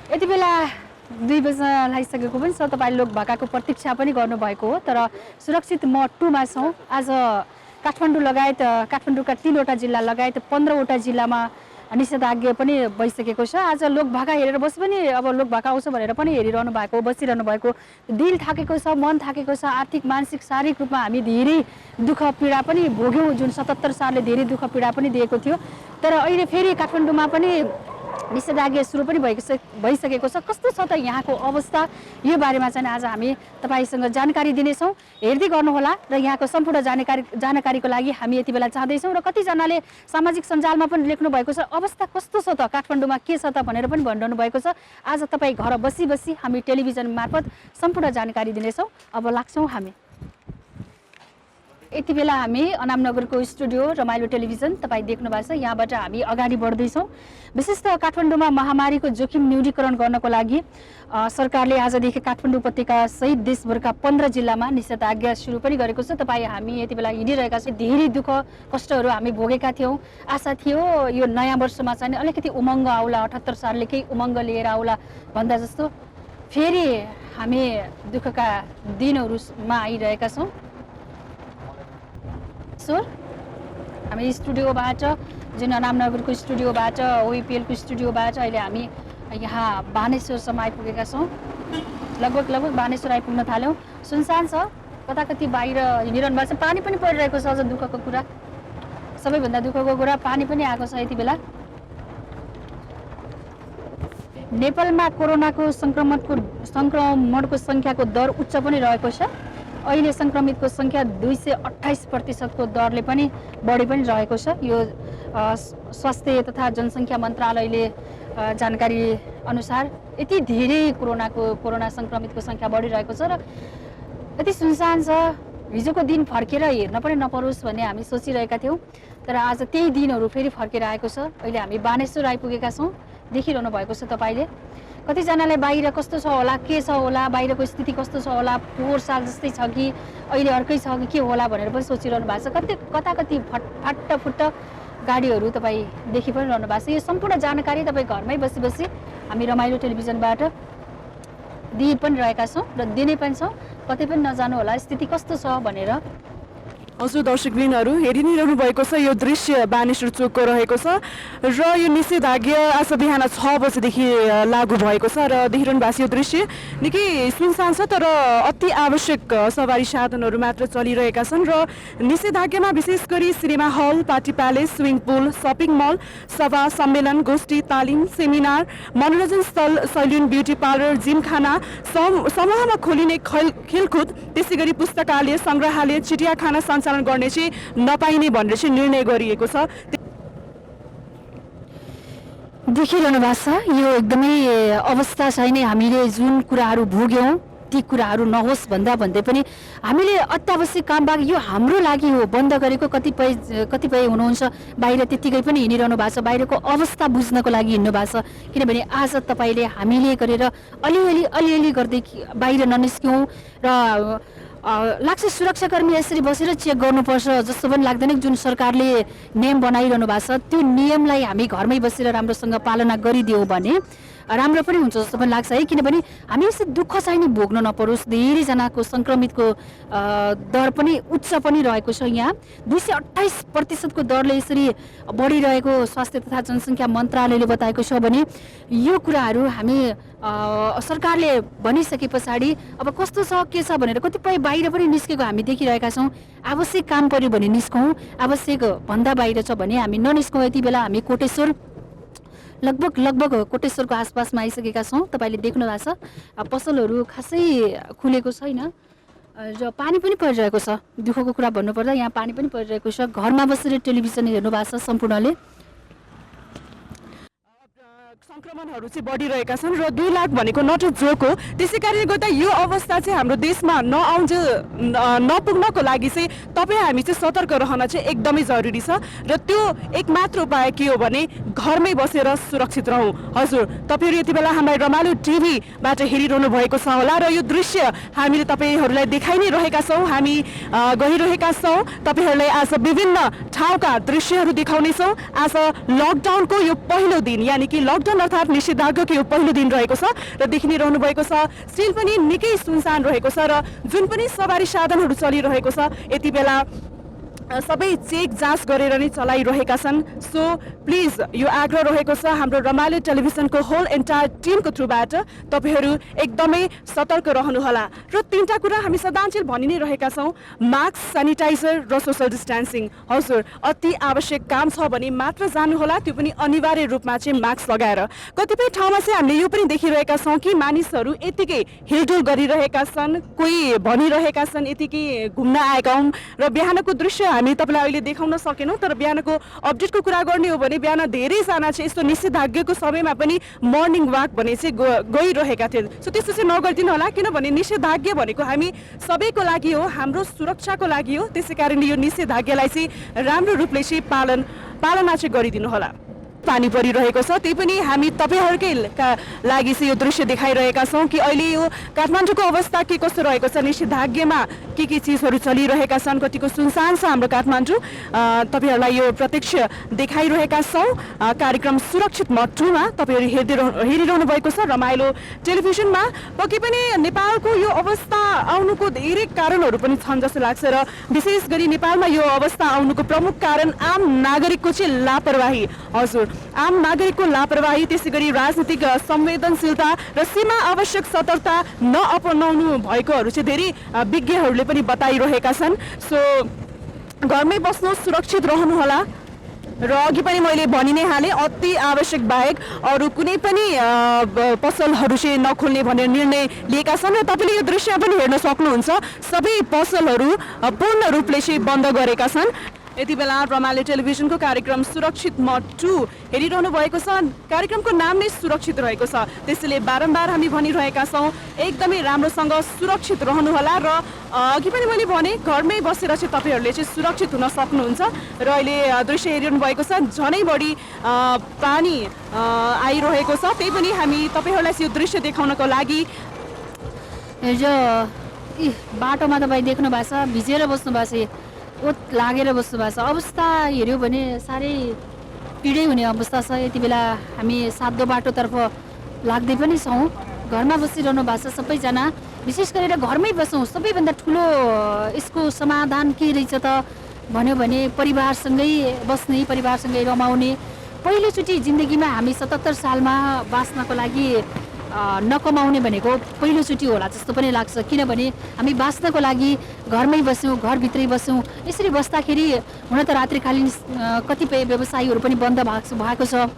यति बेला 2 बज्न लागिसकेको पनि छ। तपाईँ लोकभाकाको प्रतीक्षा पनि गर्नुभएको हो, तर सुरक्षित मोड 2 मा छौँ। आज काठमाडौँ लगायत काठमाडौँका 3वटा जिल्ला लगायत 15वटा जिल्लामा निषेधाज्ञा पनि भइसकेको छ। आज लोकभाका हेरेर बसे पनि अब लोकभाका आउँछ भनेर पनि हेरिरहनु भएको, बसिरहनु भएको। दिल थाकेको छ, मन थाकेको छ। आर्थिक, मानसिक, शारीरिक रूपमा हामी धेरै दुःख पीडा पनि भोग्यौँ। जुन 77 सालले धेरै दुःख पीडा पनि दिएको थियो, तर अहिले फेरि काठमाडौँमा पनि निषेधाज्ञा सुरु पनि भइसकेको छ। कस्तो छ त यहाँको अवस्था, यो बारेमा चाहिँ आज हामी तपाईसँग जानकारी दिनेछौँ। हेर्दै गर्नुहोला र यहाँको सम्पूर्ण जानकारीको लागि हामी यति बेला चाहँदैछौँ। र कतिजनाले सामाजिक सञ्जालमा पनि लेख्नु भएको छ, अवस्था कस्तो छ त, काठमाडौँमा के छ त भनेर पनि भनिरहनु भएको छ। आज तपाईँ घर बसी बसी हामी टेलिभिजन मार्फत सम्पूर्ण जानकारी दिनेछौँ। अब लाग्छौँ हामी। यति बेला हामी अनामनगरको स्टुडियो रमाइलो टेलिभिजन तपाईँ देख्नु भएको छ, यहाँबाट हामी अगाडि बढ्दैछौँ। विशेष त काठमाडौँमा महामारीको जोखिम न्यूनीकरण गर्नको लागि सरकारले आजदेखि काठमाडौँ उपत्यका सहित देशभरका 15 जिल्लामा निषेधाज्ञा सुरु पनि गरेको छ। तपाईँ हामी यति बेला हिँडिरहेका छौँ। धेरै दुःख कष्टहरू हामी भोगेका थियौँ। आशा थियो यो नयाँ वर्षमा चाहिँ अलिकति उमङ्ग आउला, 78 सालले केही उमङ्ग लिएर आउला भन्दा जस्तो फेरि हामी दुःखका दिनहरूमा आइरहेका छौँ। हामी स्टुडियोबाट, जुन अनामनगरको स्टुडियोबाट, ओइपिएलको स्टुडियोबाट अहिले हामी यहाँ बानेश्वरसम्म आइपुगेका छौँ। लगभग बानेश्वर आइपुग्न थाल्यौँ। सुनसान छ, कता बाहिर हिँडिरहनु भएको छ। पानी पनि परिरहेको छ। अझ दुःखको कुरा, सबैभन्दा दुःखको कुरा पानी पनि आएको छ यति बेला। नेपालमा कोरोनाको सङ्क्रमणको सङ्ख्याको दर उच्च पनि रहेको छ। अहिले सङ्क्रमितको सङ्ख्या 228% दरले पनि बढी पनि रहेको छ। यो स्वास्थ्य तथा जनसङ्ख्या मन्त्रालयले जानकारी अनुसार यति धेरै कोरोना सङ्क्रमितको सङ्ख्या बढिरहेको छ र यति सुनसान छ। हिजोको दिन फर्केर हेर्न पनि नपरोस् भन्ने हामी सोचिरहेका थियौँ, तर आज त्यही दिनहरू फेरि फर्केर आएको छ। अहिले हामी बानेश्वर आइपुगेका छौँ। देखिरहनु भएको छ तपाईँले। कतिजनाले बाहिर कस्तो छ होला, के छ होला, बाहिरको स्थिति कस्तो छ होला, पोहोर साल जस्तै छ कि अहिले अर्कै छ कि के होला भनेर पनि सोचिरहनु भएको छ। कति फाटफुट्ट गाडीहरू तपाईँ देखि पनि रहनु भएको छ। यो सम्पूर्ण जानकारी तपाईँ घरमै बसी बसी हामी रमाइलो टेलिभिजनबाट दिइ पनि रहेका छौँ र दिने पनि छौँ। कतै पनि नजानु होला, स्थिति कस्तो छ भनेर। हजुर, दर्शकवृन्दहरू हेरि नै रहनु भएको छ। यो दृश्य बानेश्वर चोकको रहेको छ र यो निषेधाज्ञा आज बिहान 6 बजेदेखि लागू भएको छ र देखिरहनु भएको छ यो दृश्य निकै सुनसान छ, तर अति आवश्यक सवारी साधनहरू मात्र चलिरहेका छन् र निषेधाज्ञामा विशेष गरी cinema hall, party palace, swimming pool, shopping mall, सभा, सम्मेलन, गोष्ठी, तालिम, सेमिनार, मनोरञ्जन स्थल, सैलुन, ब्युटी पार्लर, जिमखाना, समूहमा खोलिने खेलकुद, त्यसै गरी पुस्तकालय, सङ्ग्रहालय, चिडियाखाना सञ्चालन गर्ने चाहिँ नपाइने भनेर चाहिँ निर्णय गरिएको छ। देखिरहनु भएको छ यो एकदमै अवस्था छैन। हामीले जुन कुराहरू भोग्यौँ ती कुराहरू नहोस् भन्दै पनि हामीले अत्यावश्यक काम बाहेक यो हाम्रो लागि हो बन्द गरेको। कतिपय हुनुहुन्छ बाहिर त्यत्तिकै पनि हिँडिरहनु भएको छ, बाहिरको अवस्था बुझ्नको लागि हिँड्नु भएको छ। किनभने आज तपाईँले हामीले गरेर अलिअलि गर्दै बाहिर ननिस्क्यौँ र लाग्छ सुरक्षाकर्मी यसरी बसेर चेक गर्नुपर्छ जस्तो पनि लाग्दैन। जुन सरकारले नियम बनाइरहनु भएको छ त्यो नियमलाई हामी घरमै बसेर राम्रोसँग पालना गरिदियौँ भने राम्रो पनि हुन्छ जस्तो पनि लाग्छ है। किनभने हामी यसरी दुःख चाहिँ नि भोग्न नपरोस्। धेरैजनाको सङ्क्रमितको दर पनि उच्च पनि रहेको छ। यहाँ 228% दरले यसरी बढिरहेको स्वास्थ्य तथा जनसङ्ख्या मन्त्रालयले बताएको छ भने यो कुराहरू हामी सरकारले भनिसके पछाडि अब कस्तो छ के छ भनेर कतिपय बाहिर पनि निस्केको हामी देखिरहेका छौँ। आवश्यक काम पर्यो भने निस्कौँ, आवश्यक भन्दा बाहिर छ भने हामी ननिस्कौँ। यति बेला हामी कोटेश्वर लगभग कोटेश्वरको आसपासमा आइसकेका छौँ। तपाईँले देख्नु भएको छ पसलहरू खासै खुलेको छैन र पानी पनि परिरहेको छ। दुःखको कुरा भन्नुपर्दा यहाँ पानी पनि परिरहेको छ। घरमा बसेर टेलिभिजन हेर्नु भएको छ सम्पूर्णले। सङ्क्रमणहरू चाहिँ बढिरहेका छन् र 2 लाख भनेको नट अ जोक हो। त्यसै कारणले गर्दा यो अवस्था चाहिँ हाम्रो देशमा नपुग्नको लागि चाहिँ तपाईँ हामी चाहिँ सतर्क रहन चाहिँ एकदमै जरुरी छ र त्यो एकमात्र उपाय के हो भने घरमै बसेर सुरक्षित रहौँ। हजुर, तपाईँहरू यति बेला हाम्रो रमाइलो टिभीबाट हेरिरहनु भएको छ होला र यो दृश्य हामीले तपाईँहरूलाई देखाइ नै रहेका छौँ। हामी गइरहेका छौँ तपाईँहरूलाई आज विभिन्न ठाउँका दृश्यहरू देखाउनेछौँ। आज लकडाउनको यो पहिलो दिन, यानि कि लकडाउन अर्थात् निषेधाज्ञाको यो पहिलो दिन रहेको छ र देखि नै रहनु भएको छ स्टिल पनि निकै सुनसान रहेको छ र जुन पनि सवारी साधनहरू चलिरहेको छ यति बेला सबै चेक जाँच गरेर नै चलाइरहेका छन् सो प्लिज यो आग्रह रहेको छ हाम्रो रमाइलो टेलिभिजनको होल एन्टायर टिमको थ्रुबाट तपाईहरू एकदमै सतर्क रहनुहोला र तीनटा कुरा हामी सदाञ्चेल भनि नै रहेका छौँ मास्क सेनिटाइजर र सोशल डिस्टेन्सिङ हजुर अति आवश्यक काम छ भने मात्र जानुहोला त्यो पनि अनिवार्य रूपमा चाहिँ मास्क लगाएर कतिपय ठाउँमा चाहिँ हामीले यो पनि देखिरहेका छौँ कि मानिसहरू यतिकै हिलडुल गरिरहेका छन् कोही भनिरहेका छन् यतिकै घुम्न आएका हौँ र बिहानको दृश्य हामी तपाईँलाई अहिले देखाउन सकेनौँ तर बिहानको अपडेटको कुरा गर्ने हो भने बिहान धेरैजना चाहिँ यस्तो निषेधाज्ञाको समयमा पनि मर्निङ वाक भने चाहिँ गइरहेका थिए सो त्यस्तो चाहिँ नगरिदिनु होला किनभने निषेधाज्ञा भनेको हामी सबैको लागि हो हाम्रो सुरक्षाको लागि हो त्यसै कारणले यो निषेधाज्ञालाई चाहिँ राम्रो रूपले चाहिँ पालना चाहिँ गरिदिनु होला पानी परिरहेको छ त्यही पनि हामी तपाईँहरूकै लागि चाहिँ यो दृश्य देखाइरहेका छौँ कि अहिले यो काठमाडौँको अवस्था के कस्तो रहेको छ निषेधाज्ञामा के चिजहरू चलिरहेका छन् कतिको सुनसान छ हाम्रो काठमाडौँ तपाईँहरूलाई यो प्रत्यक्ष देखाइरहेका छौँ कार्यक्रम सुरक्षित मत 2 मा तपाईँहरू हेरिरहनु भएको छ रमाइलो टेलिभिजनमा पक्कै पनि नेपालको यो अवस्था आउनुको धेरै कारणहरू पनि छन् जस्तो लाग्छ र विशेष गरी नेपालमा यो अवस्था आउनुको प्रमुख कारण आम नागरिकको चाहिँ लापरवाही हजुर आम नागरिकको लापरवाही त्यसै गरी राजनीतिक संवेदनशीलता र सीमा आवश्यक सतर्कता नअपनाउनु भएकोहरू चाहिँ धेरै विज्ञहरूले पनि बताइरहेका छन् सो घरमै बस्नु सुरक्षित रहनुहोला र अघि पनि मैले भनि नै हालेँ अति आवश्यक बाहेक अरू कुनै पनि पसलहरू चाहिँ नखोल्ने भनेर निर्णय लिएका छन् र तपाईँले यो दृश्य पनि हेर्न सक्नुहुन्छ सबै पसलहरू पूर्ण रूपले चाहिँ बन्द गरेका छन् यति बेला रमाइलो टेलिभिजनको कार्यक्रम सुरक्षित मत 2 हेरिरहनु भएको छ कार्यक्रमको नाम नै सुरक्षित रहेको छ त्यसैले बारम्बार हामी भनिरहेका छौँ एकदमै राम्रोसँग सुरक्षित रहनुहोला र अघि पनि मैले भने घरमै बसेर चाहिँ तपाईँहरूले चाहिँ सुरक्षित हुन सक्नुहुन्छ र अहिले दृश्य हेरिरहनु भएको छ झनै बढी पानी आइरहेको छ त्यही पनि हामी तपाईँहरूलाई यो दृश्य देखाउनको लागि हिजो बाटोमा तपाईँ देख्नु भएको छ भिजेर बस्नु भएको छ ओत लागेर बस्नु भएको छ अवस्था हेऱ्यो भने साह्रै पीडै हुने अवस्था छ यति बेला हामी सातो बाटोतर्फ लाग्दै पनि छौँ घरमा बसिरहनु भएको छ सबैजना विशेष गरेर घरमै बसौँ सबैभन्दा ठुलो यसको समाधान के रहेछ त भन्यो भने परिवारसँगै बस्ने परिवारसँगै रमाउने पहिलोचोटि जिन्दगीमा हामी 77 सालमा बाँच्नको लागि नकमाउने भनेको पहिलोचोटि होला जस्तो पनि लाग्छ किनभने हामी बाँच्नको लागि घरमै बस्यौँ घरभित्रै बस्यौँ यसरी बस्दाखेरि हुन त रात्रिकालीन कतिपय व्यवसायहरू पनि बन्द भएको छ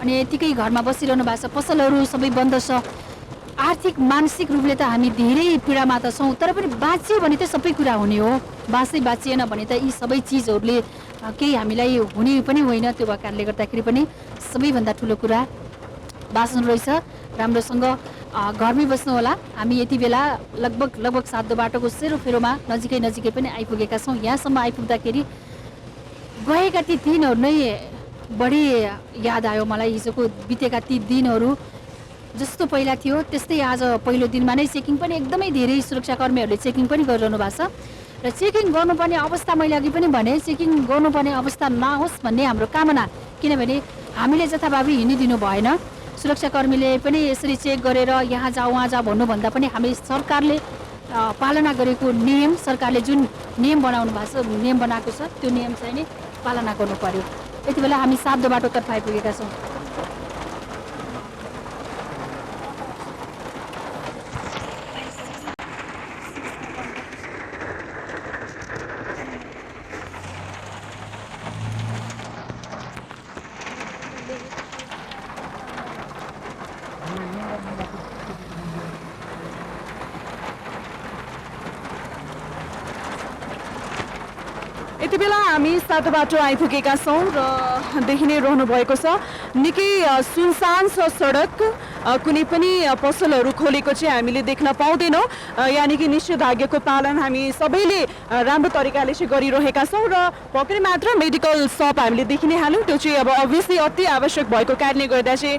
अनि यतिकै घरमा बसिरहनु भएको छ पसलहरू सबै बन्द छ आर्थिक मानसिक रूपले त हामी धेरै पीडामा त छौँ तर पनि बाँच्यो भने त सबै कुरा हुने हो बाँचिएन भने त यी सबै चिजहरूले केही हामीलाई हुने पनि होइन त्यो भएको कारणले गर्दाखेरि पनि सबैभन्दा ठुलो कुरा बाँच्नु रहेछ राम्रोसँग घरमै बस्नु होला हामी यति बेला लगभग सातो बाटोको सेरोफेरोमा नजिकै पनि आइपुगेका छौँ यहाँसम्म आइपुग्दाखेरि गएका ती दिनहरू नै बढी याद आयो मलाई हिजोको बितेका ती दिनहरू जस्तो पहिला थियो त्यस्तै आज पहिलो दिनमा नै चेकिङ पनि एकदमै धेरै सुरक्षाकर्मीहरूले चेकिङ पनि गरिरहनु भएको छ र चेकिङ गर्नुपर्ने अवस्था मैले अघि पनि भने चेकिङ गर्नुपर्ने अवस्था नहोस् भन्ने हाम्रो कामना किनभने हामीले जथाभावी हिँडिदिनु भएन सुरक्षाकर्मीले पनि यसरी चेक गरेर यहाँ जाऊ वहाँ जाऊ भन्नुभन्दा पनि हामी सरकारले पालना गरेको नियम सरकारले जुन नियम बनाउनु भएको छ नियम बनाएको छ त्यो नियम चाहिँ नै पालना गर्नु पर्यो यति बेला हामी सातो बाटोतर्फ आइपुगेका छौँ यति बेला हामी सातो बाटो आइपुगेका छौँ र देखि नै रहनु भएको छ निकै सुनसान छ सडक कुनै पनि पसलहरू खोलेको चाहिँ हामीले देख्न पाउँदैनौँ। यानि कि निषेधाज्ञाको पालन हामी सबैले राम्रो तरिकाले चाहिँ गरिरहेका छौँ र भर्खरै मात्र मेडिकल सप हामीले देखि नै हाल्यौँ। त्यो चाहिँ अब अभियसली अति आवश्यक भएको कारणले गर्दा चाहिँ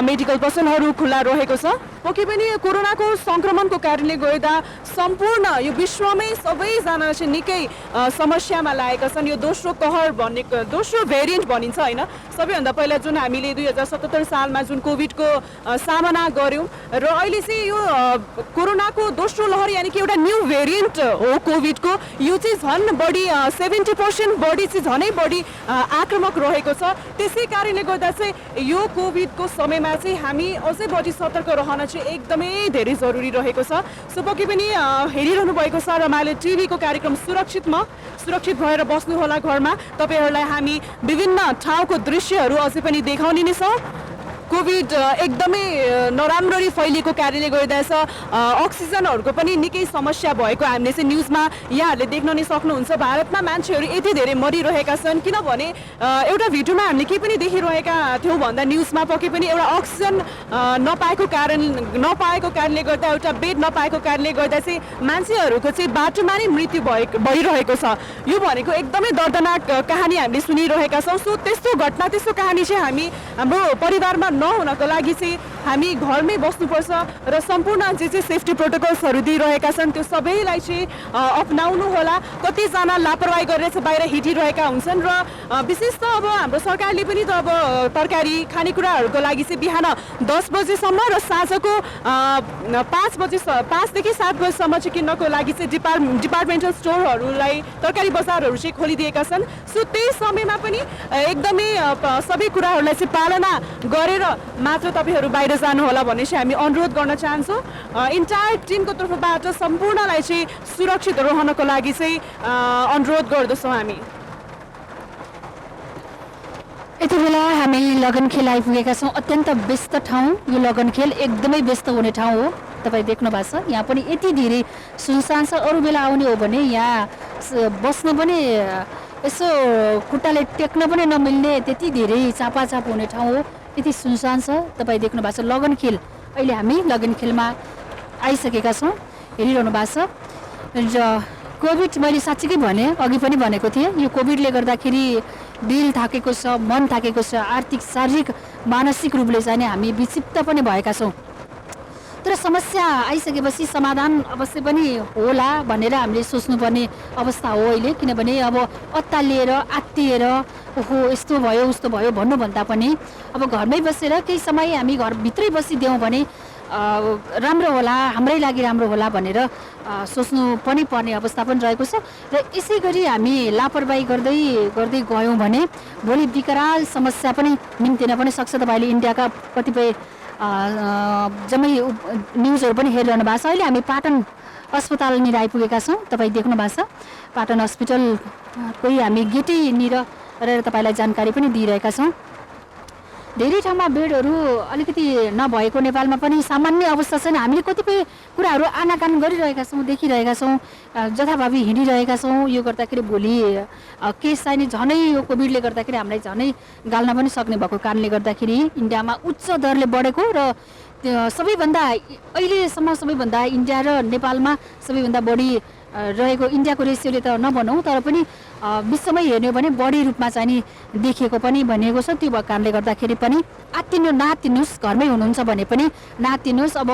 मेडिकल पसलहरू खुल्ला रहेको छ। पक्कै पनि कोरोनाको सङ्क्रमणको कारणले गर्दा सम्पूर्ण यो विश्वमै सबैजना चाहिँ निकै समस्यामा लागेका छन्। यो दोस्रो कहर भन्ने दोस्रो भेरिएन्ट भनिन्छ होइन। सबैभन्दा पहिला जुन हामीले 2077 सालमा जुन कोभिडको सामना गऱ्यौँ र अहिले चाहिँ यो कोरोनाको दोस्रो लहर यानि कि एउटा न्यू भेरिएन्ट हो कोभिडको। यो चाहिँ झन् बढी 70% बढी चाहिँ झनै बढी आक्रामक रहेको छ। त्यसै कारणले गर्दा चाहिँ यो कोभिडको समयमा चाहिँ हामी अझै बढी सतर्क रहन चाहिँ एकदमै धेरै जरुरी रहेको छ। सो पक्कै पनि हेरिरहनु भएको छ रमाइलो टिभीको कार्यक्रम सुरक्षितमा सुरक्षित भएर बस्नुहोला घरमा। तपाईँहरूलाई हामी विभिन्न ठाउँको दृश्यहरू अझै पनि देखाउने नै छौँ। कोभिड एकदमै नराम्ररी फैलिएको कारणले गर्दा अक्सिजनहरूको पनि निकै समस्या भएको हामीले चाहिँ न्युजमा यहाँहरूले देख्न नै सक्नुहुन्छ। भारतमा मान्छेहरू यति धेरै मरिरहेका छन् किनभने एउटा भिडियोमा हामीले के पनि देखिरहेका थियौँ भन्दा न्युजमा पक्कै पनि एउटा अक्सिजन नपाएको कारणले गर्दा एउटा बेड नपाएको कारणले गर्दा चाहिँ मान्छेहरूको चाहिँ बाटोमा नै मृत्यु भइरहेको छ। यो भनेको एकदमै दर्दनाक कहानी हामीले सुनिरहेका छौँ। सो त्यस्तो घटना त्यस्तो कहानी चाहिँ हामी हाम्रो परिवारमा नहुनको लागि चाहिँ हामी घरमै बस्नुपर्छ र सम्पूर्ण जे चाहिँ सेफ्टी प्रोटोकल्सहरू दिइरहेका छन् त्यो सबैलाई चाहिँ अपनाउनु होला। कतिजना लापरवाही गरेर चाहिँ बाहिर हिँडिरहेका हुन्छन् र विशेष त अब हाम्रो सरकारले पनि त अब तरकारी खानेकुराहरूको लागि चाहिँ बिहान 10 बजेसम्म र साँझको 5 देखि 7 बजेसम्म चाहिँ किन्नको लागि चाहिँ डिपार्टमेन्टल स्टोरहरूलाई तरकारी बजारहरू चाहिँ खोलिदिएका छन्। सो त्यही समयमा पनि एकदमै सबै कुराहरूलाई चाहिँ पालना गरेर मात्र तपाईँहरू बाहिर जानुहोला भन्ने चाहिँ हामी अनुरोध गर्न चाहन्छौँ। इन्टायर टिमको तर्फबाट सम्पूर्णलाई चाहिँ सुरक्षित रहनको लागि चाहिँ अनुरोध गर्दछौँ हामी। यति बेला हामी लगनखेल आइपुगेका छौँ। अत्यन्त व्यस्त ठाउँ यो लगनखेल एकदमै व्यस्त हुने ठाउँ हो। तपाईँ देख्नु भएको छ यहाँ पनि यति धेरै सुनसान छ। अरू बेला आउने हो भने यहाँ बस्न पनि यसो खुट्टाले टेक्न पनि नमिल्ने त्यति धेरै चापाचाप हुने ठाउँ हो। यति सुनसान छ। तपाईँ देख्नु भएको छ लगनखेल। अहिले हामी लगनखेलमा आइसकेका छौँ। हेरिरहनु भएको छ र कोभिड मैले साँच्चीकै भने अघि पनि भनेको थिएँ यो कोभिडले गर्दाखेरि दिल थाकेको छ, मन थाकेको छ, आर्थिक शारीरिक मानसिक रूपले चाहिँ हामी विक्षिप्त पनि भएका छौँ। तर समस्या आइसकेपछि समाधान अवश्य पनि होला भनेर हामीले सोच्नुपर्ने अवस्था हो अहिले। किनभने अब अत्तालिएर आत्तिएर ओहो यस्तो भयो उस्तो भयो भन्नुभन्दा पनि अब घरमै बसेर केही समय हामी घरभित्रै बसिदियौँ भने राम्रो होला, हाम्रै लागि राम्रो होला भनेर सोच्नु पनि पर्ने अवस्था पनि रहेको छ। र यसै गरी हामी लापरवाही गर्दै गयौँ भने भोलि विकराल समस्या पनि निम्तिन पनि सक्छ। तपाईँले इन्डियाका कतिपय जम्मै न्युजहरू पनि हेरिरहनु भएको छ। अहिले हामी पाटन अस्पतालनिर आइपुगेका छौँ। तपाईँ देख्नु भएको छ पाटन हस्पिटलकै हामी गेटैनिर रहेर तपाईँलाई जानकारी पनि दिइरहेका छौँ। धेरै ठाउँमा बेडहरू अलिकति नभएको नेपालमा पनि सामान्य अवस्था छैन। हामीले कतिपय कुराहरू आनाकान गरिरहेका छौँ, देखिरहेका छौँ, जथाभावी हिँडिरहेका छौँ। यो गर्दाखेरि भोलि केस चाहिँ झनै यो कोभिडले गर्दाखेरि हामीलाई झनै गाल्न पनि सक्ने भएको कारणले गर्दाखेरि इन्डियामा उच्च दरले बढेको र सबैभन्दा अहिलेसम्म सबैभन्दा इन्डिया र नेपालमा सबैभन्दा बढी रहेको इन्डियाको रेसियोले त नभनौँ तर पनि विश्वमै हेर्ने हो भने बढी रूपमा चाहिँ नि देखिएको पनि भनिएको छ। त्यो भएको कारणले गर्दाखेरि पनि नआत्तिनुहोस्, घरमै हुनुहुन्छ भने पनि नआत्तिनुहोस्। अब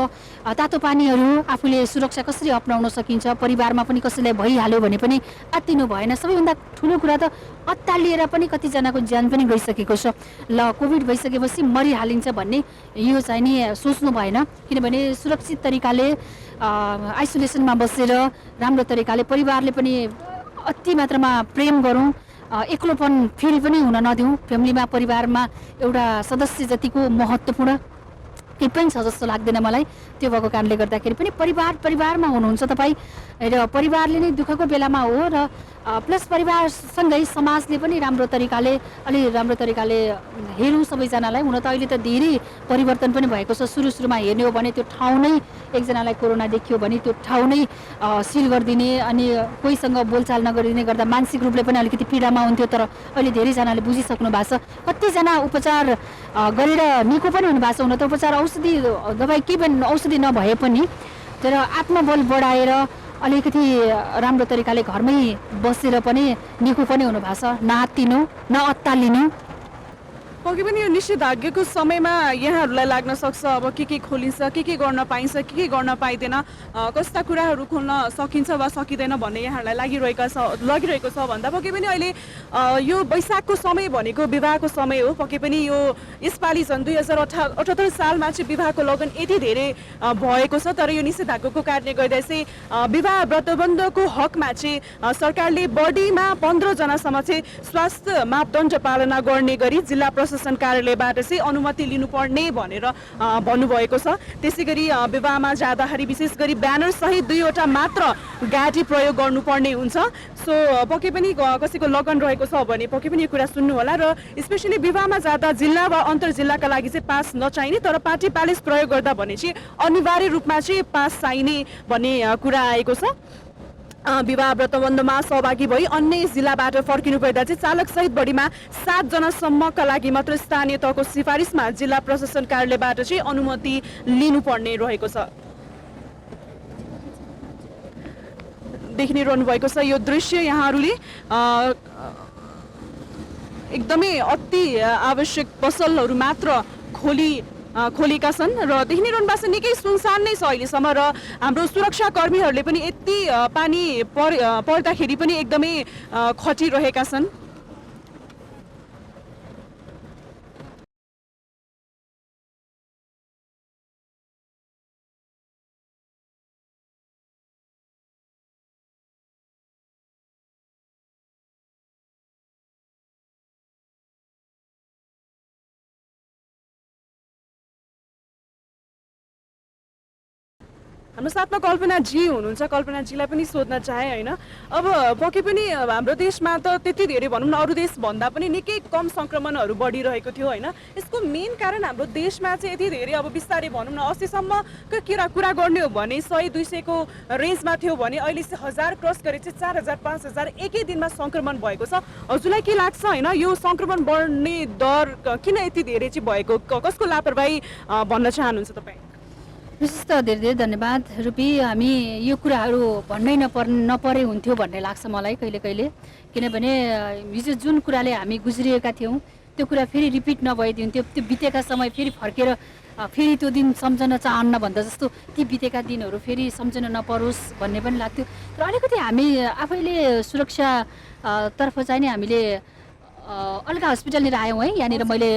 तातो पानीहरू आफूले सुरक्षा कसरी अपनाउन सकिन्छ, परिवारमा पनि कसैलाई भइहाल्यो भने पनि आत्तिनु भएन। सबैभन्दा ठुलो कुरा त अत्तालिएर पनि कतिजनाको ज्यान पनि गइसकेको छ। ल कोभिड भइसकेपछि मरिहालिन्छ भन्ने यो चाहिँ नि सोच्नु भएन। किनभने सुरक्षित तरिकाले आइसोलेसनमा बसेर राम्रो तरिकाले परिवारले पनि अति मात्रामा प्रेम गरौँ, एक्लोपन फिल पनि हुन नदिउँ। फ्यामिलीमा परिवारमा एउटा सदस्य जतिको महत्त्वपूर्ण केही पनि छ जस्तो लाग्दैन मलाई। त्यो भएको कारणले गर्दाखेरि पनि परिवारमा हुनुहुन्छ तपाईँ र परिवारले नै दुःखको बेलामा हो र प्लस परिवारसँगै समाजले पनि राम्रो तरिकाले हेरौँ सबैजनालाई। हुन त अहिले त धेरै परिवर्तन पनि भएको छ। सुरुमा हेर्ने हो भने त्यो ठाउँ नै एकजनालाई कोरोना देखियो भने त्यो ठाउँ नै सिल गरिदिने अनि कोहीसँग बोलचाल नगरिदिने गर्दा मानसिक रूपले पनि अलिकति पीडामा हुन्थ्यो। तर अहिले धेरैजनाले बुझिसक्नु भएको छ। कतिजना उपचार गरेर निको पनि हुनुभएको छ। हुन त उपचार औषधि दबाई केही पनि औषधि नभए पनि तर आत्मबल बढाएर अलिकति राम्रो तरिकाले घरमै बसेर पनि निको पनि हुनुभएको छ। नआत्तिनु नअत्तालिनु। पक्कै पनि यो निषेधाज्ञाको समयमा यहाँहरूलाई लाग्न सक्छ अब के खोलिन्छ, के गर्न पाइन्छ, के गर्न पाइँदैन, कस्ता कुराहरू खोल्न सकिन्छ वा सकिँदैन भन्ने यहाँहरूलाई लागिरहेको छ भन्दा पक्कै पनि अहिले यो वैशाखको समय भनेको विवाहको समय हो। पक्कै पनि यो यसपालि सन् 2078 सालमा चाहिँ विवाहको लगन यति धेरै भएको छ। तर यो निषेधाज्ञाको कारणले गर्दा चाहिँ विवाह व्रतबन्धको हकमा चाहिँ सरकारले बढीमा 15 जनासम्म चाहिँ स्वास्थ्य मापदण्ड पालना गर्ने गरी जिल्ला प्रशासन कार्यालयबाट चाहिँ अनुमति लिनुपर्ने भनेर भन्नुभएको छ। त्यसै गरी विवाहमा जाँदाखेरि विशेष गरी ब्यानर सहित 2वटा मात्र गाडी प्रयोग गर्नुपर्ने हुन्छ। सो पक्कै पनि कसैको लगन रहेको छ भने पक्कै पनि यो कुरा सुन्नु होला। र स्पेसली विवाहमा जाँदा जिल्ला वा अन्तर जिल्लाका लागि चाहिँ पास नचाहिने तर पार्टी प्यालेस प्रयोग गर्दा भने चाहिँ अनिवार्य रूपमा चाहिँ पास चाहिने भन्ने कुरा आएको छ। विवाह व्रतबन्धमा सहभागी भई अन्य जिल्लाबाट फर्किनु पर्दा चाहिँ चालक सहित बढीमा 7 जनासम्मका लागि मात्र स्थानीय तहको सिफारिसमा जिल्ला प्रशासन कार्यालयबाट चाहिँ अनुमति लिनुपर्ने रहेको छ। देखि रहनु भएको छ यो दृश्य यहाँहरूले एकदमै अति आवश्यक पसलहरू मात्र खोलेका छन् र देखिरहनु भएको छ निकै सुनसान नै छ अहिलेसम्म। र हाम्रो सुरक्षा कर्मीहरूले पनि यति पानी पर्दाखेरि पनि एकदमै खटिरहेका छन्। हाम्रो साथमा कल्पनाजी हुनुहुन्छ। कल्पनाजीलाई पनि सोध्न चाहे होइन, अब पक्कै पनि हाम्रो देशमा त त्यति धेरै भनौँ न अरू देश भन्दा पनि निकै कम सङ्क्रमणहरू बढिरहेको थियो होइन। यसको मेन कारण हाम्रो देशमा चाहिँ यति धेरै अब बिस्तारै भनौँ न 80सम्मको कुरा गर्ने हो भने 100-200को रेन्जमा थियो भने अहिले चाहिँ 1000 क्रस गरे चाहिँ 4000-5000 एकै दिनमा सङ्क्रमण भएको छ। हजुरलाई के लाग्छ होइन यो सङ्क्रमण बढ्ने दर किन यति धेरै चाहिँ भएको, कसको लापरवाही भन्न चाहनुहुन्छ तपाईँ? विशेष त धेरै धेरै धन्यवाद रुपी। हामी यो कुराहरू भन्नै नपरे हुन्थ्यो भन्ने लाग्छ मलाई कहिले किनभने हिजो जुन कुराले हामी गुज्रिएका थियौँ त्यो कुरा फेरि रिपिट नभइदिन्थ्यो। त्यो बितेका समय फेरि फर्केर फेरि त्यो दिन सम्झन चाहन्न भन्दा जस्तो ती बितेका दिनहरू फेरि सम्झन नपरोस् भन्ने पनि लाग्थ्यो। र अलिकति हामी आफैले सुरक्षा तर्फ चाहिँ नि हामीले अलगा हस्पिटलनिर आयौँ है। यहाँनिर मैले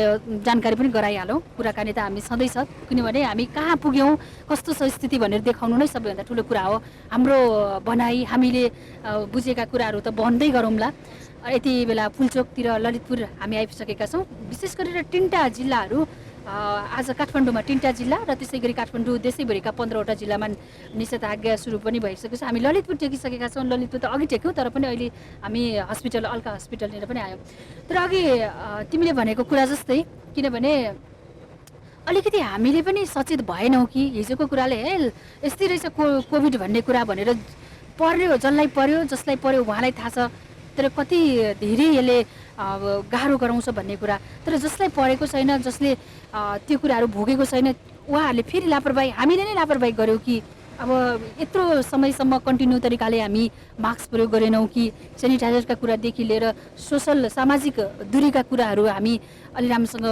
जानकारी पनि गराइहालौँ। कुराकानी त हामी सधैँ छ किनभने हामी कहाँ पुग्यौँ कस्तो छ स्थिति भनेर देखाउनु नै सबैभन्दा ठुलो कुरा हो। हाम्रो भनाइ हामीले बुझेका कुराहरू त भन्दै गरौँला। यति बेला फुलचोकतिर ललितपुर हामी आइसकेका छौँ। विशेष गरेर 3टा जिल्लाहरू आज काठमाडौँमा 3टा जिल्ला र त्यसै गरी काठमाडौँ देशैभरिका 15वटा जिल्लामा निषेधाज्ञा सुरु पनि भइसकेको छ। हामी ललितपुर टेकिसकेका छौँ। ललितपुर त अघि टेक्यौँ तर पनि अहिले हामी हस्पिटल अलका हस्पिटलनिर पनि आयौँ। तर अघि तिमीले भनेको कुरा जस्तै किनभने अलिकति हामीले पनि सचेत भएनौँ कि हिजोको कुराले हे यस्तै रहेछ कोभिड भन्ने कुरा भनेर पर्यो जसलाई पर्यो उहाँलाई थाहा छ। तर कति धेरै यसले गाह्रो गराउँछ भन्ने कुरा। तर जसलाई परेको छैन जसले त्यो कुराहरू भोगेको छैन उहाँहरूले फेरि लापरवाही हामीले नै लापरवाही गऱ्यौँ कि अब यत्रो समयसम्म कन्टिन्यू तरिकाले हामी मास्क प्रयोग गरेनौँ कि सेनिटाइजरका कुरादेखि लिएर सामाजिक दूरीका कुराहरू हामी अलि राम्रोसँग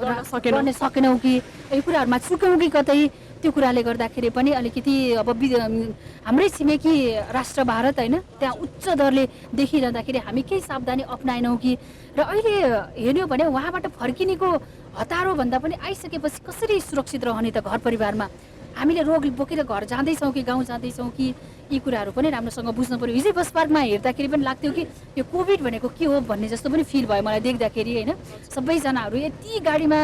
गर्न सकेनौँ कि यो कुराहरूमा चुक्यौँ कि कतै। त्यो कुराले गर्दाखेरि पनि अलिकति अब हाम्रै छिमेकी राष्ट्र भारत होइन त्यहाँ उच्च दरले देखिरहँदाखेरि हामी केही सावधानी अप्नाएनौँ कि। र अहिले हेर्यो भने उहाँबाट फर्किनेको हतारो भन्दा पनि आइसकेपछि कसरी सुरक्षित रहने त घर परिवारमा हामीले रोग बोकेर घर जाँदैछौँ कि गाउँ जाँदैछौँ कि यी कुराहरू पनि राम्रोसँग बुझ्नु पऱ्यो। हिजै बस पार्कमा हेर्दाखेरि पनि लाग्थ्यो कि यो कोभिड भनेको के हो भन्ने जस्तो पनि फिल भयो मलाई देख्दाखेरि होइन। सबैजनाहरू यति गाडीमा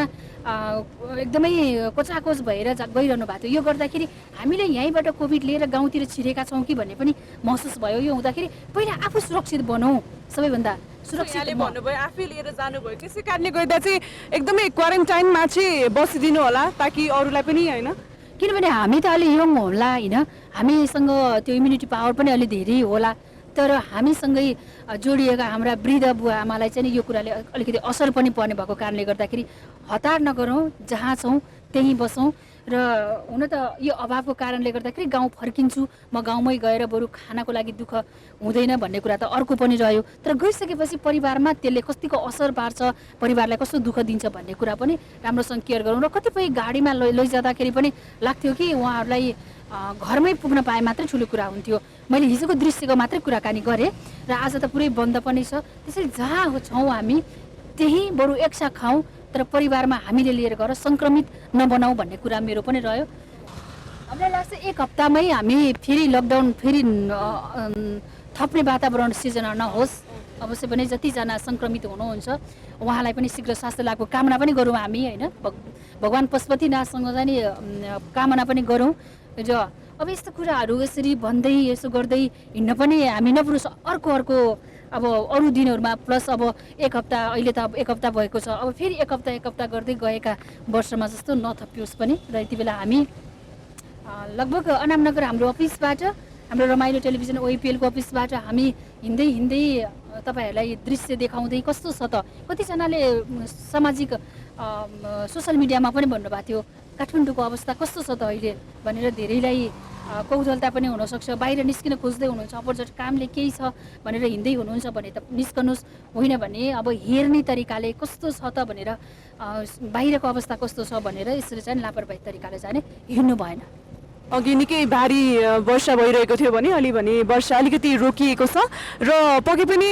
एकदमै कोचाकोच भएर गइरहनु भएको थियो। यो गर्दाखेरि हामीले यहीँबाट कोभिड लिएर गाउँतिर छिरेका छौँ कि भन्ने पनि महसुस भयो। यो हुँदाखेरि पहिला आफू सुरक्षित बनौँ, सबैभन्दा सुरक्षित भन्नुभयो, आफै लिएर जानुभयो, त्यसै कारणले गर्दा चाहिँ एकदमै क्वारेन्टाइनमा चाहिँ बसिदिनु होला ताकि अरूलाई पनि होइन। किनभने हामी त अलि यङ होला होइन, हामीसँग त्यो इम्युनिटी पावर पनि अलि धेरै होला, तर हामीसँगै जोडिएका हाम्रा वृद्ध बुवा आमालाई चाहिँ यो कुराले अलिकति असर पनि पर्ने भएको कारणले गर्दाखेरि हतार नगरौँ, जहाँ छौँ त्यहीँ बसौँ। र हुन त यो अभावको कारणले गर्दाखेरि गाउँ फर्किन्छु, म गाउँमै गएर बरु खानाको लागि दुःख हुँदैन भन्ने कुरा त अर्को पनि रह्यो। तर गइसकेपछि परिवारमा त्यसले कतिको असर पार्छ, परिवारलाई कस्तो दुःख दिन्छ भन्ने कुरा पनि राम्रोसँग केयर गरौँ। र कतिपय गाडीमा लैजाँदाखेरि पनि लाग्थ्यो कि उहाँहरूलाई घरमै पुग्न पाए मात्रै ठुलो कुरा हुन्थ्यो। मैले हिजोको दृश्यको मात्रै कुराकानी गरेँ र आज त पुरै बन्द पनि छ। त्यसैले जहाँ छौँ हामी त्यहीँ बरु एकसाथ खाउँ, तर परिवारमा हामीले लिएर गएर सङ्क्रमित नबनाऊ भन्ने कुरा मेरो पनि रह्यो। हामीलाई लाग्छ एक हप्तामै हामी फेरि लकडाउन फेरि थप्ने वातावरण सिर्जना नहोस्। अवश्य पनि जतिजना सङ्क्रमित हुनुहुन्छ उहाँलाई पनि शीघ्र स्वास्थ्य लाभको कामना पनि गरौँ हामी होइन। भगवान् पशुपतिनाथसँग चाहिँ नि कामना पनि गरौँ। र अब यस्तो कुराहरू यसरी भन्दै यसो गर्दै हिँड्न पनि हामी नपुरुष अर्को अब अरू दिनहरूमा प्लस अब एक हप्ता, अहिले त अब एक हप्ता भएको छ, अब फेरि एक हप्ता गर्दै गएका वर्षमा जस्तो नथपियोस् पनि। र यति बेला हामी लगभग अनामनगर हाम्रो अफिसबाट, हाम्रो रमाइलो टेलिभिजन ओइपिएलको अफिसबाट हामी हिँड्दै तपाईँहरूलाई दृश्य देखाउँदै कस्तो छ त, कतिजनाले सामाजिक सोसल मिडियामा पनि भन्नुभएको थियो काठमाडौँको अवस्था कस्तो छ त अहिले भनेर। धेरैलाई कौशलता पनि हुनसक्छ, बाहिर निस्किन खोज्दै हुनुहुन्छ, अपर्झट कामले केही छ भनेर हिँड्दै हुनुहुन्छ भने त निस्कनुहोस्, होइन भने अब हेर्ने तरिकाले कस्तो छ त भनेर बाहिरको अवस्था कस्तो छ भनेर यसरी चाहिँ लापरवाही तरिकाले जाने हिँड्नु भएन। अघि निकै भारी वर्षा भइरहेको थियो भने वर्षा अलिकति रोकिएको छ र पक्कै पनि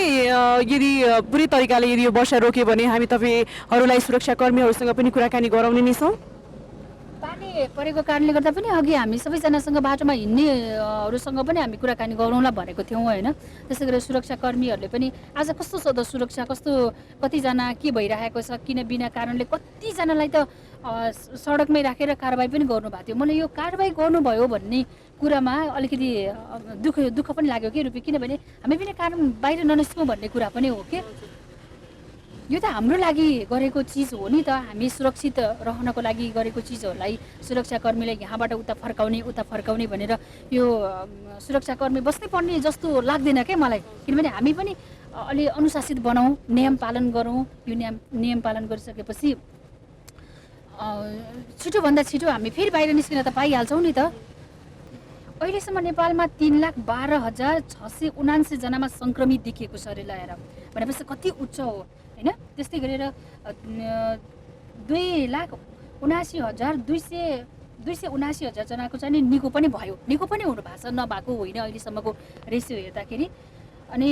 यदि पुरै तरिकाले यदि यो वर्षा रोक्यो भने हामी तपाईँहरूलाई सुरक्षाकर्मीहरूसँग पनि कुराकानी गराउने नै छौँ। पानी परेको कारणले गर्दा पनि अघि हामी सबैजनासँग बाटोमा हिँड्नेहरूसँग पनि हामी कुराकानी गरौँला भनेको थियौँ होइन। त्यसै गरी सुरक्षाकर्मीहरूले पनि आज कस्तो छ त सुरक्षा, कस्तो कतिजना के भइरहेको छ, किन बिना कारणले कतिजनालाई त सडकमै राखेर कारबाही पनि गर्नुभएको थियो। मलाई यो कारबाही गर्नुभयो भन्ने कुरामा अलिकति दुःख पनि लाग्यो कि रुपी, किनभने हामी बिना कारण बाहिर ननिस्कौँ भन्ने कुरा पनि हो कि यो त हाम्रो लागि गरेको चिज हो नि त। हामी सुरक्षित रहनको लागि गरेको चिजहरूलाई सुरक्षाकर्मीलाई यहाँबाट उता फर्काउने भनेर यो सुरक्षाकर्मी बस्नै पर्ने जस्तो लाग्दैन क्या मलाई। किनभने हामी पनि अलि अनुशासित बनाऊँ, नियम पालन गरौँ। यो नियम पालन गरिसकेपछि छिटोभन्दा छिटो हामी फेरि बाहिर निस्किन त पाइहाल्छौँ नि त। अहिलेसम्म नेपालमा 3,12,679 जनामा सङ्क्रमित देखिएको छ अरे लगाएर भनेपछि कति उच्च हो होइन। त्यस्तै गरेर 2,79,279 जनाको चाहिँ निको पनि भयो, निको पनि हुनु भएको छ, नभएको होइन अहिलेसम्मको रेसियो हेर्दाखेरि। अनि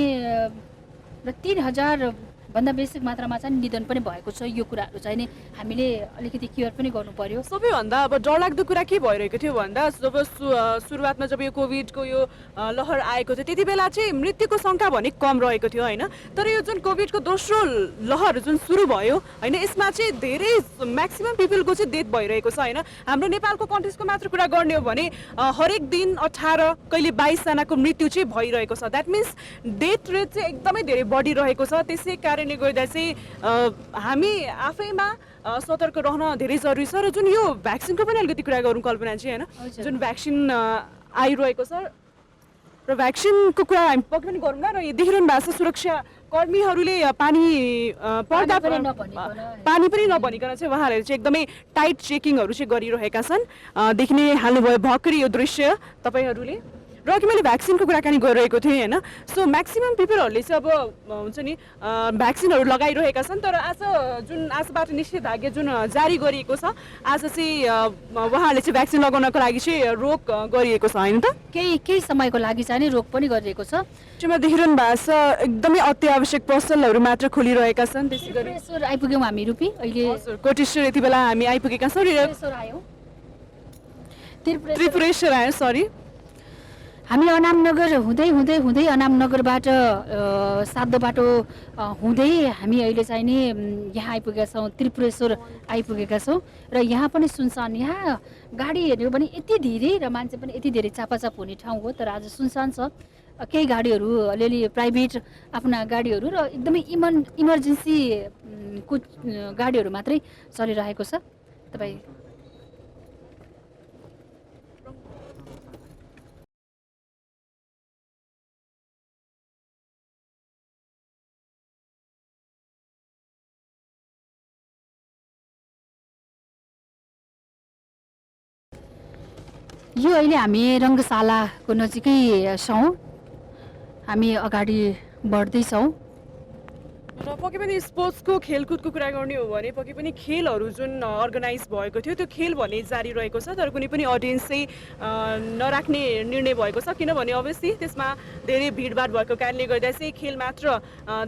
र 3,000 भन्दा बेसी मात्रामा चाहिँ निधन पनि भएको छ। यो कुराहरू चाहिँ नि हामीले अलिकति केयर पनि गर्नु पर्यो। सबैभन्दा अब डरलाग्दो कुरा के भइरहेको थियो भन्दा जब सुरुवातमा जब यो कोभिडको यो लहर आएको थियो त्यति बेला चाहिँ मृत्युको सङ्ख्या भने कम रहेको थियो होइन। तर यो जुन कोभिडको दोस्रो लहर जुन सुरु भयो होइन, यसमा चाहिँ धेरै म्याक्सिमम पिपलको चाहिँ डेथ भइरहेको छ होइन। हाम्रो नेपालको कन्ट्रिजको मात्र कुरा गर्ने हो भने हरेक दिन 18 कहिले 22 जनाको मृत्यु चाहिँ भइरहेको छ। द्याट मिन्स डेथ रेट चाहिँ एकदमै धेरै बढिरहेको छ। त्यसै कारणले गर्दा चाहिँ हामी आफैमा सतर्क रहन धेरै जरुरी छ। र जुन यो भ्याक्सिनको पनि अलिकति कुरा गरौँ कल्पना चाहिँ होइन, जुन भ्याक्सिन आइरहेको छ र भ्याक्सिनको कुरा हामी पक्कै पनि गरौँ न। र यो देखिरहनु भएको छ सुरक्षा कर्मीहरूले पानी पनि नभनिकन चाहिँ उहाँहरूले चाहिँ एकदमै टाइट चेकिङहरू चाहिँ गरिरहेका छन्। देखिने हाल्नुभयो भर्खरै यो दृश्य तपाईँहरूले। र अघि मैले भ्याक्सिनको कुराकानी गरिरहेको थिएँ होइन। सो म्याक्सिमम पिपलहरूले चाहिँ अब हुन्छ नि भ्याक्सिनहरू लगाइरहेका छन्। तर आजबाट निषेधाज्ञा जुन जारी गरिएको छ, आज चाहिँ उहाँहरूले चाहिँ भ्याक्सिन लगाउनको लागि चाहिँ रोक गरिएको छ होइन त। केही समयको लागि चाहिँ रोक पनि गरिएको छ। त्यसमा देखिरहनु भएको छ एकदमै अत्यावश्यक पसलहरू मात्र खोलिरहेका छन्। त्यसै गरी आइपुग्यौँ हामी रुपी, अहिले कोटेश्वर यति बेला हामी आइपुगेका छौँ। त्रिपुरेश्वर आयो सरी हामी अनामनगर हुँदै हुँदै हुँदै अनामनगरबाट सातो बाटो हुँदै हामी अहिले चाहिँ नि यहाँ आइपुगेका छौँ, त्रिपुरेश्वर आइपुगेका छौँ र यहाँ पनि सुनसान। यहाँ गाडी हेऱ्यो भने यति धेरै र मान्छे पनि यति धेरै चापाचाप हुने ठाउँ हो, तर आज सुनसान छ। केही गाडीहरू अलिअलि प्राइभेट आफ्ना गाडीहरू र एकदमै इमर्जेन्सी को गाडीहरू मात्रै चलिरहेको छ। तपाईँ यो अहिले हामी रङ्गशालाको नजिकै छौँ, हामी अगाडि बढ्दैछौँ। र पक्कै पनि स्पोर्ट्सको खेलकुदको कुरा गर्ने हो भने पक्कै पनि खेलहरू जुन अर्गनाइज भएको थियो त्यो खेल भने जारी रहेको छ, तर कुनै पनि अडियन्स चाहिँ नराख्ने निर्णय भएको छ, किनभने अभियसली त्यसमा धेरै भिडभाड भएको कारणले गर्दा चाहिँ खेल मात्र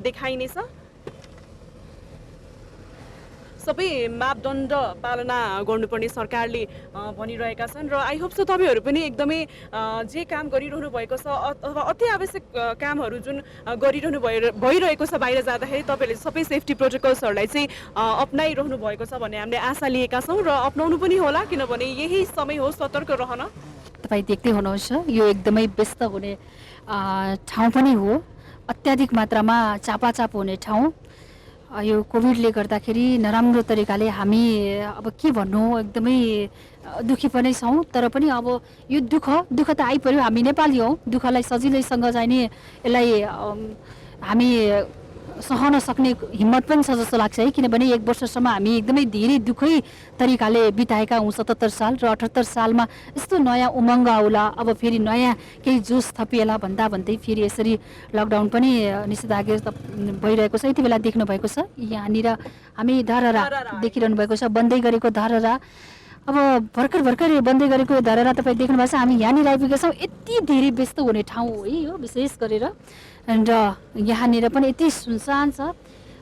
देखाइनेछ। सबै मापदण्ड पालना गर्नुपर्ने सरकारले भनिरहेका छन् र आई होप सो तपाईँहरू पनि एकदमै जे काम गरिरहनु भएको छ अथवा अति आवश्यक कामहरू जुन गरिरहनु भइरहेको छ बाहिर जाँदाखेरि तपाईँहरूले सबै सेफ्टी प्रोटोकल्सहरूलाई चाहिँ अप्नाइरहनु भएको छ भन्ने हामीले आशा लिएका छौँ र अप्नाउनु पनि होला, किनभने यही समय हो सतर्क रहन। तपाईँ देख्दै हुनुहुन्छ यो एकदमै व्यस्त हुने ठाउँ पनि हो, अत्याधिक मात्रामा चापाचाप हुने ठाउँ। यो कोभिडले गर्दाखेरि नराम्रो तरिकाले हामी अब के भन्नु एकदमै दुःखी पनि छौँ, तर पनि अब यो दुःख त आइपऱ्यो। हामी नेपाली हौँ, दुःखलाई सजिलैसँग चाहिँ नि यसलाई हामी सहन सक्ने हिम्मत पनि छ जस्तो लाग्छ है, किनभने 1 वर्षसम्म हामी एकदमै धेरै दुःखै तरिकाले बिताएका हौँ। 77 साल र 78 सालमा यस्तो नयाँ उमङ्ग आउला, अब फेरि नयाँ केही जोस थपिएला भन्दै फेरि यसरी लकडाउन पनि निषेधाज्ञा भइरहेको छ। यति बेला देख्नु भएको छ यहाँनिर हामी धरहरा देखिरहनु भएको छ, बन्दै गरेको धरहरा। अब भर्खर बन्दै गरेको धरहरा तपाईँ देख्नु भएको छ। हामी यहाँनिर आइपुगेका छौँ, यति धेरै व्यस्त हुने ठाउँ हो है यो विशेष गरेर, र यहाँनिर पनि यति सुनसान छ।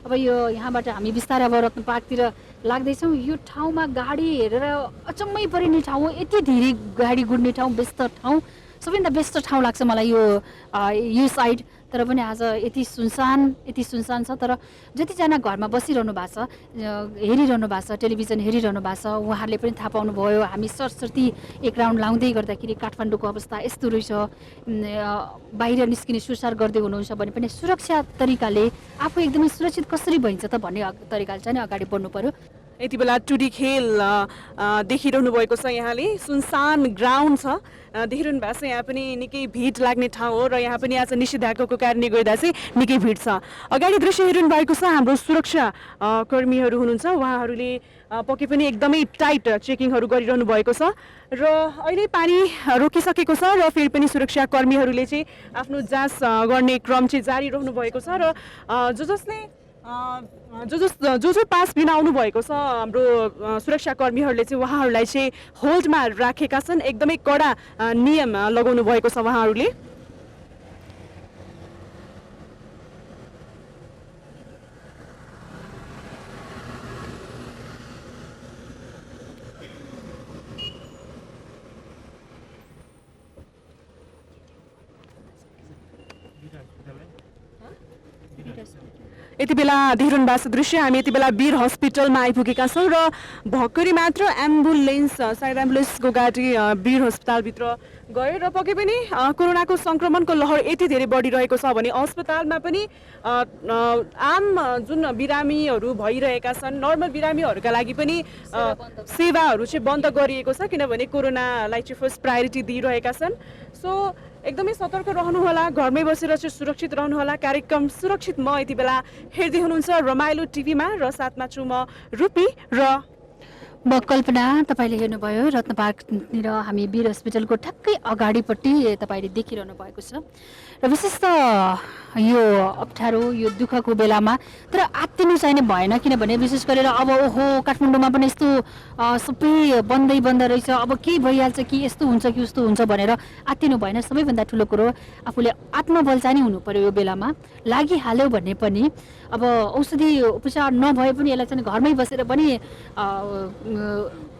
अब यो यहाँबाट हामी बिस्तारै अब रत्न पार्कतिर लाग्दैछौँ। यो ठाउँमा गाडी हेरेर अचम्मै परिने ठाउँ हो, यति धेरै गाडी गुड्ने ठाउँ, व्यस्त ठाउँ, सबैभन्दा व्यस्त ठाउँ लाग्छ मलाई यो साइड। तर पनि आज यति सुनसान छ। तर जतिजना घरमा बसिरहनु भएको छ, हेरिरहनु भएको छ, टेलिभिजन हेरिरहनु भएको छ, उहाँहरूले पनि थाहा पाउनुभयो हामी सरसर्ती एक राउन्ड लाउँदै गर्दाखेरि काठमाडौँको अवस्था यस्तो रहेछ, बाहिर निस्किने सुरसार गर्दै हुनुहुन्छ भने पनि सुरक्षा तरिकाले आफू एकदमै सुरक्षित कसरी भइन्छ त भन्ने तरिकाले चाहिँ अगाडि बढ्नु पर्यो। यति बेला टुडी खेल देखिरहनु भएको छ, यहाँले सुनसान ग्राउन्ड छ देखिरहनु भएको छ। यहाँ पनि निकै भिड लाग्ने ठाउँ हो र यहाँ पनि आज निषेधाज्ञाको कारणले गर्दा चाहिँ निकै भिड छ। अगाडि दृश्य हेरिरहनु भएको छ, हाम्रो सुरक्षा कर्मीहरू हुनुहुन्छ, उहाँहरूले पक्कै पनि एकदमै टाइट चेकिङहरू गरिरहनु भएको छ र अहिले पानी रोकिसकेको छ र फेरि पनि सुरक्षा कर्मीहरूले चाहिँ आफ्नो जाँच गर्ने क्रम चाहिँ जारी रहनु भएको छ र जो पास बिना आउनु भएको छ हाम्रो सुरक्षा कर्मीहरूले चाहिँ उहाँहरूलाई चाहिँ होल्डमा राखेका छन्। एकदमै कडा नियम लगाउनु भएको छ उहाँहरूले। यति बेला देखिरहनु भएको छ दृश्य, हामी यति बेला वीर हस्पिटलमा आइपुगेका छौँ र भर्खरै मात्र सायद एम्बुलेन्सको गाडी वीर हस्पिटलभित्र गयो र पक्कै पनि कोरोनाको सङ्क्रमणको लहर यति धेरै बढिरहेको छ भने अस्पतालमा पनि आम जुन बिरामीहरू भइरहेका छन्, नर्मल बिरामीहरूका लागि पनि सेवाहरू चाहिँ बन्द गरिएको छ, किनभने कोरोनालाई चाहिँ फर्स्ट प्रायोरिटी दिइरहेका छन्। सो एकदमै सतर्क रहनुहोला, घरमै बसेर चाहिँ सुरक्षित रहनुहोला। कार्यक्रम सुरक्षित म यति बेला हेर्दै हुनुहुन्छ रमाइलो टिभीमा र साथमा छु म रूपी र म कल्पना। तपाईँले हेर्नुभयो रत्न पार्कनिर हामी वीर हस्पिटलको ठ्याक्कै अगाडिपट्टि तपाईँले देखिरहनु भएको छ र विशेष त यो अप्ठ्यारो यो दुःखको बेलामा तर आत्तिनु चाहिने भएन, किनभने विशेष गरेर अब ओहो काठमाडौँमा पनि यस्तो सबै बन्द रहेछ, अब के भइहाल्छ कि यस्तो हुन्छ कि उस्तो हुन्छ भनेर आत्तिनु भएन। सबैभन्दा ठुलो कुरो आफूले आत्मबल चाहिँ हुनु पर्यो। यो बेलामा लागिहाल्यो भने पनि अब औषधि उपचार नभए पनि यसलाई चाहिँ घरमै बसेर पनि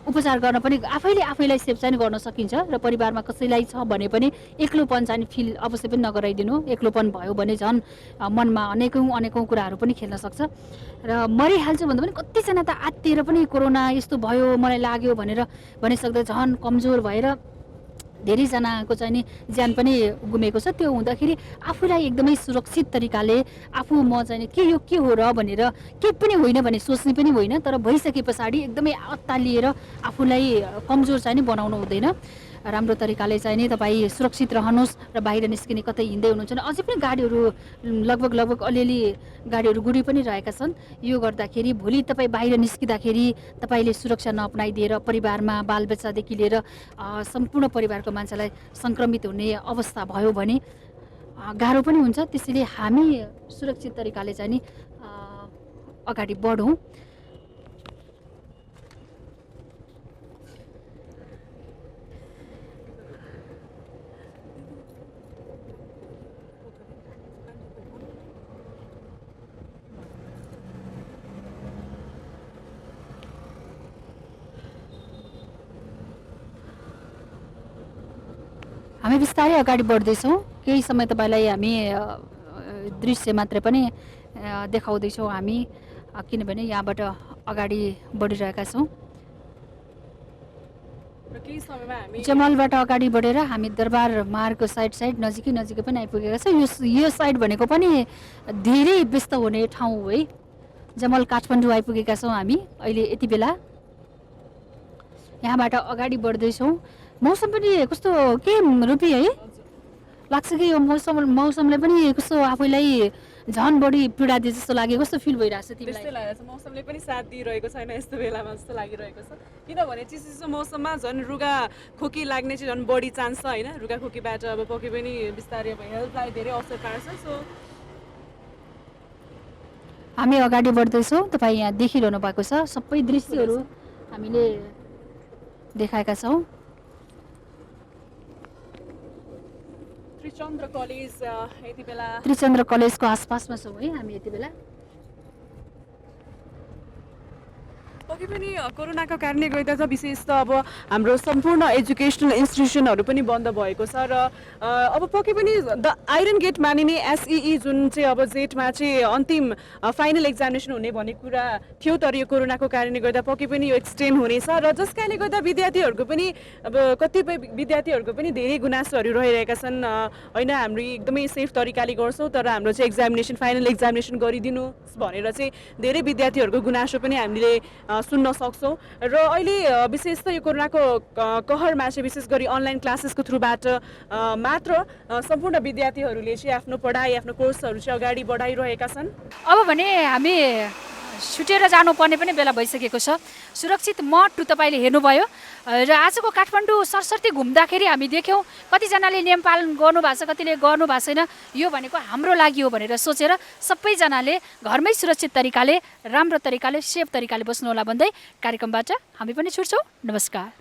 उपचार गर्न पनि आफैलाई सेभ चाहिँ गर्न सकिन्छ र परिवारमा कसैलाई छ भने पनि एक्लोपन चाहिँ फिल अवश्य पनि नगराइदिनु। एक्लोपन भयो भने झन् मनमा अनेकौँ कुराहरू पनि खेल्न सक्छ र मरिहाल्छु भन्दा पनि कतिजना त आत्तिएर पनि कोरोना यस्तो भयो मलाई लाग्यो भनेर भनिसक्दा झन् कमजोर भएर धेरैजनाको चाहिँ नि ज्यान पनि गुमेको छ। त्यो हुँदाखेरि आफूलाई एकदमै सुरक्षित तरिकाले आफू म चाहिँ के यो के हो र भनेर केही पनि होइन भने सोच्ने पनि होइन, तर भइसके पछाडि एकदमै अत्तालिएर आफूलाई कमजोर चाहिँ नि बनाउनु हुँदैन। राम्रो तरिकाले चाहिँ नि तपाईँ सुरक्षित रहनुहोस् र बाहिर निस्किने कतै हिँड्दै हुनुहुन्छ भने अझै पनि गाडीहरू लगभग अलिअलि गाडीहरू गुडी पनि रहेका छन्। यो गर्दाखेरि भोलि तपाईँ बाहिर निस्किँदाखेरि तपाईँले सुरक्षा नअपनाइदिएर परिवारमा बालबच्चादेखि लिएर सम्पूर्ण परिवारको मान्छेलाई सङ्क्रमित हुने अवस्था भयो भने गाह्रो पनि हुन्छ। त्यसैले हामी सुरक्षित तरिकाले चाहिँ नि अगाडि बढौँ। हामी बिस्तारै अगाडि बढ्दैछौँ। केही समय तपाईँलाई हामी दृश्य मात्रै पनि देखाउँदैछौँ हामी, किनभने यहाँबाट अगाडि बढिरहेका छौँ। जमलबाट अगाडि बढेर हामी दरबार मार्गको साइड नजिकै पनि आइपुगेका छौँ। यो साइड भनेको पनि धेरै व्यस्त हुने ठाउँ हो है। जमल काठमाडौँ आइपुगेका छौँ हामी अहिले यति बेला। यहाँबाट अगाडि बढ्दैछौँ। मौसम पनि कस्तो के रूपी है लाग्छ कि यो मौसमले पनि कस्तो आफैलाई झन् बढी पीडा दिए जस्तो लाग्यो। कस्तो फिल भइरहेछ तिमीलाई? त्यस्तै लागेको छ, मौसमले पनि साथ दिइरहेको छैन यस्तो बेलामा जस्तो लागिरहेको छ। किनभने चिसो मौसममा झन् रुगा खोकी लाग्ने चाहिँ झन् बढी चान्स छ होइन। रुगा खोकीबाट अब पक्कै पनि बिस्तारै अब हेल्थलाई धेरै असर पार्छ। सो हामी अगाडि बढ्दैछौँ। तपाईँ यहाँ देखिरहनु भएको छ सबै दृश्यहरू हामीले देखाएका छौँ। त्रिचन्द्र कलेजको आसपासमा छौँ है हामी यति बेला। पक्कै पनि कोरोनाको कारणले गर्दा त विशेष त अब हाम्रो सम्पूर्ण एजुकेसनल इन्स्टिट्युसनहरू पनि बन्द भएको छ र अब पक्कै पनि द आइरन गेट मानिने एसइई जुन चाहिँ अब जेटमा चाहिँ अन्तिम फाइनल एक्जामिनेसन हुने भन्ने कुरा थियो, तर यो कोरोनाको कारणले गर्दा पक्कै पनि यो एक्सटेन्ड हुनेछ र जस कारणले गर्दा विद्यार्थीहरूको पनि अब कतिपय विद्यार्थीहरूको पनि धेरै गुनासोहरू रहिरहेका छन्। होइन हाम्रो एकदमै सेफ तरिकाले गर्छौँ तर हाम्रो चाहिँ फाइनल एक्जामिनेसन गरिदिनुहोस् भनेर चाहिँ धेरै विद्यार्थीहरूको गुनासो पनि हामीले सुन्न सक्छौँ। र अहिले विशेष त यो कोरोनाको कहरमा चाहिँ विशेष गरी अनलाइन क्लासेसको थ्रुबाट मात्र सम्पूर्ण विद्यार्थीहरूले चाहिँ आफ्नो पढाइ आफ्नो कोर्सहरू चाहिँ अगाडि बढाइरहेका छन्। अब भने हामी छुटेर जानुपर्ने पनि बेला भइसकेको छ। सुरक्षित मठ तपाईँले हेर्नुभयो र आजको काठमाडौँ सरसर्ती घुम्दाखेरि हामी देख्यौँ कतिजनाले नियम पालन गर्नुभएको छ, कतिले गर्नु भएको छैन। यो भनेको हाम्रो लागि हो भनेर सोचेर सबैजनाले घरमै सुरक्षित तरिकाले राम्रो तरिकाले सेफ तरिकाले बस्नु होला भन्दै कार्यक्रमबाट हामी पनि छुट्छौँ। नमस्कार।